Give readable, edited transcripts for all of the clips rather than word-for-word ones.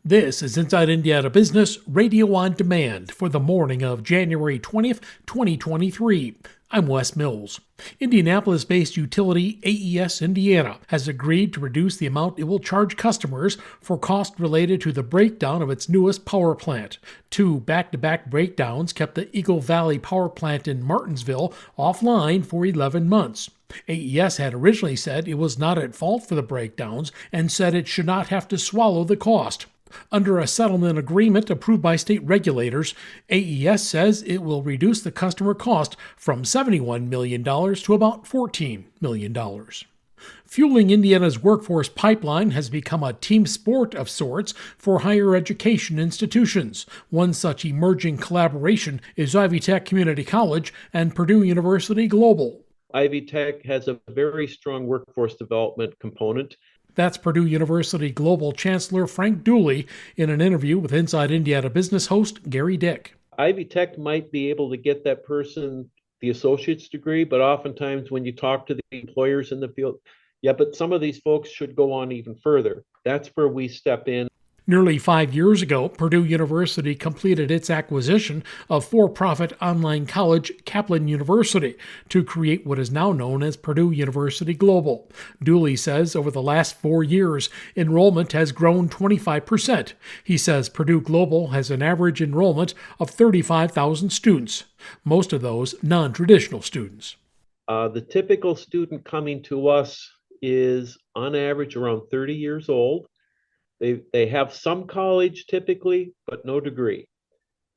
This is Inside Indiana Business Radio on Demand for the morning of January 20th, 2023. I'm Wes Mills. Indianapolis-based utility AES Indiana has agreed to reduce the amount it will charge customers for costs related to the breakdown of its newest power plant. Two back-to-back breakdowns kept the Eagle Valley Power Plant in Martinsville offline for 11 months. AES had originally said it was not at fault for the breakdowns and said it should not have to swallow the cost. Under a settlement agreement approved by state regulators, AES says it will reduce the customer cost from $71 million to about $14 million. Fueling Indiana's workforce pipeline has become a team sport of sorts for higher education institutions. One such emerging collaboration is Ivy Tech Community College and Purdue University Global. Ivy Tech has a very strong workforce development component. That's Purdue University Global Chancellor Frank Dooley in an interview with Inside Indiana Business host Gary Dick. Ivy Tech might be able to get that person the associate's degree, but oftentimes when you talk to the employers in the field, but some of these folks should go on even further. That's where we step in. Nearly 5 years ago, Purdue University completed its acquisition of for-profit online college Kaplan University to create what is now known as Purdue University Global. Dooley says over the last 4 years, enrollment has grown 25%. He says Purdue Global has an average enrollment of 35,000 students, most of those non-traditional students. The typical student coming to us is on average around 30 years old. They have some college typically, but no degree.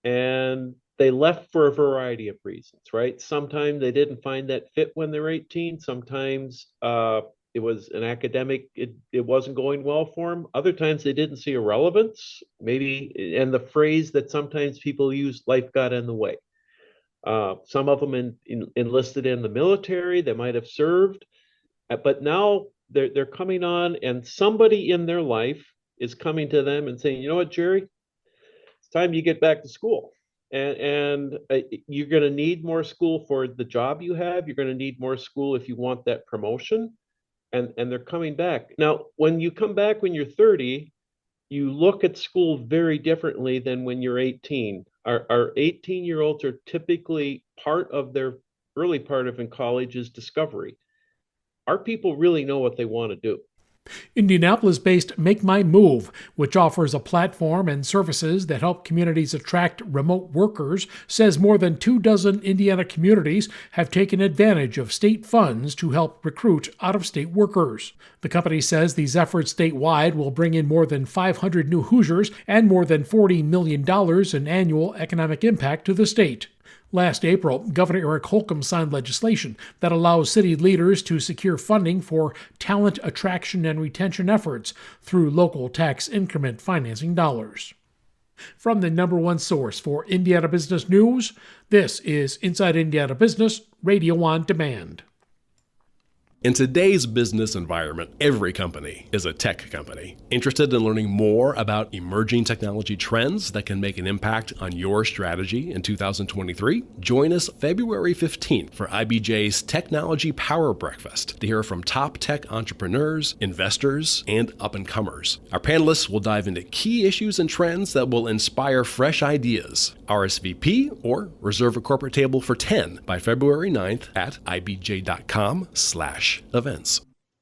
And they left for a variety of reasons, right? Sometimes they didn't find that fit when they were 18. Sometimes it was an academic, it wasn't going well for them. Other times they didn't see a relevance, maybe, and the phrase that sometimes people use, life got in the way. Some of them enlisted in the military, they might have served, but now they're coming on and somebody in their life is coming to them and saying, you know what, Jerry, it's time you get back to school. And you're going to need more school for the job you have. You're going to need more school if you want that promotion. And they're coming back. Now, when you come back when you're 30, you look at school very differently than when you're 18. Our 18-year-olds are typically part of their early part of in college is discovery. Our people really know what they want to do. Indianapolis-based Make My Move, which offers a platform and services that help communities attract remote workers, says more than 24 Indiana communities have taken advantage of state funds to help recruit out-of-state workers. The company says these efforts statewide will bring in more than 500 new Hoosiers and more than $40 million in annual economic impact to the state. Last April, Governor Eric Holcomb signed legislation that allows city leaders to secure funding for talent attraction and retention efforts through local tax increment financing dollars. From the number one source for Indiana business news, this is Inside Indiana Business Radio on Demand. In today's business environment, every company is a tech company. Interested in learning more about emerging technology trends that can make an impact on your strategy in 2023? Join us February 15th for IBJ's Technology Power Breakfast to hear from top tech entrepreneurs, investors, and up-and-comers. Our panelists will dive into key issues and trends that will inspire fresh ideas. RSVP or reserve a corporate table for 10 by February 9th at ibj.com/events.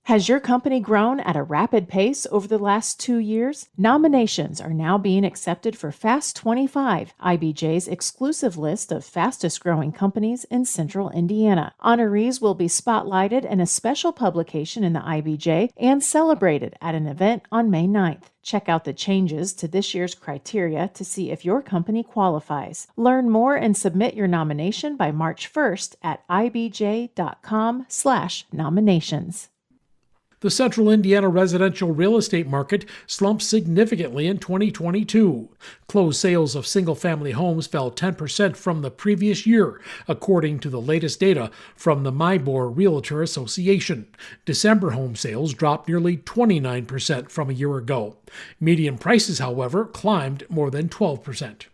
Has your company grown at a rapid pace over the last 2 years? Nominations are now being accepted for Fast 25, IBJ's exclusive list of fastest growing companies in Central Indiana. Honorees will be spotlighted in a special publication in the IBJ and celebrated at an event on May 9th. Check out the changes to this year's criteria to see if your company qualifies. Learn more and submit your nomination by March 1st at ibj.com/nominations. The Central Indiana residential real estate market slumped significantly in 2022. Closed sales of single-family homes fell 10% from the previous year, according to the latest data from the Mybor Realtor Association. December home sales dropped nearly 29% from a year ago. Median prices, however, climbed more than 12%.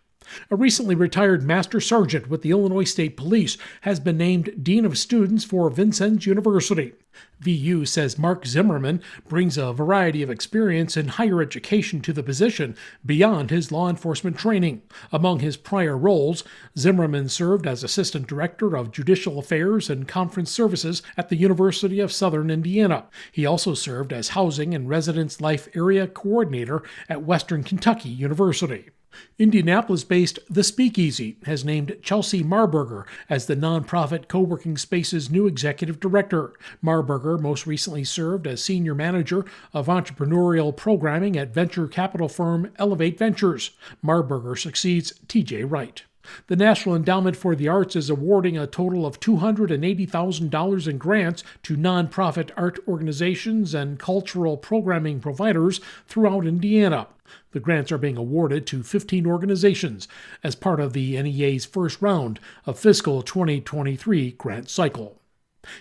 A recently retired Master Sergeant with the Illinois State Police has been named Dean of Students for Vincennes University. VU says Mark Zimmerman brings a variety of experience in higher education to the position beyond his law enforcement training. Among his prior roles, Zimmerman served as Assistant Director of Judicial Affairs and Conference Services at the University of Southern Indiana. He also served as Housing and Residence Life Area Coordinator at Western Kentucky University. Indianapolis-based The Speakeasy has named Chelsea Marburger as the nonprofit co-working space's new executive director. Marburger most recently served as senior manager of entrepreneurial programming at venture capital firm Elevate Ventures. Marburger succeeds T.J. Wright. The National Endowment for the Arts is awarding a total of $280,000 in grants to nonprofit art organizations and cultural programming providers throughout Indiana. The grants are being awarded to 15 organizations as part of the NEA's first round of fiscal 2023 grant cycle.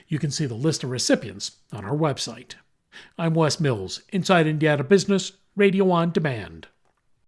You can see the list of recipients on our website. I'm Wes Mills, Inside Indiana Business, Radio on Demand.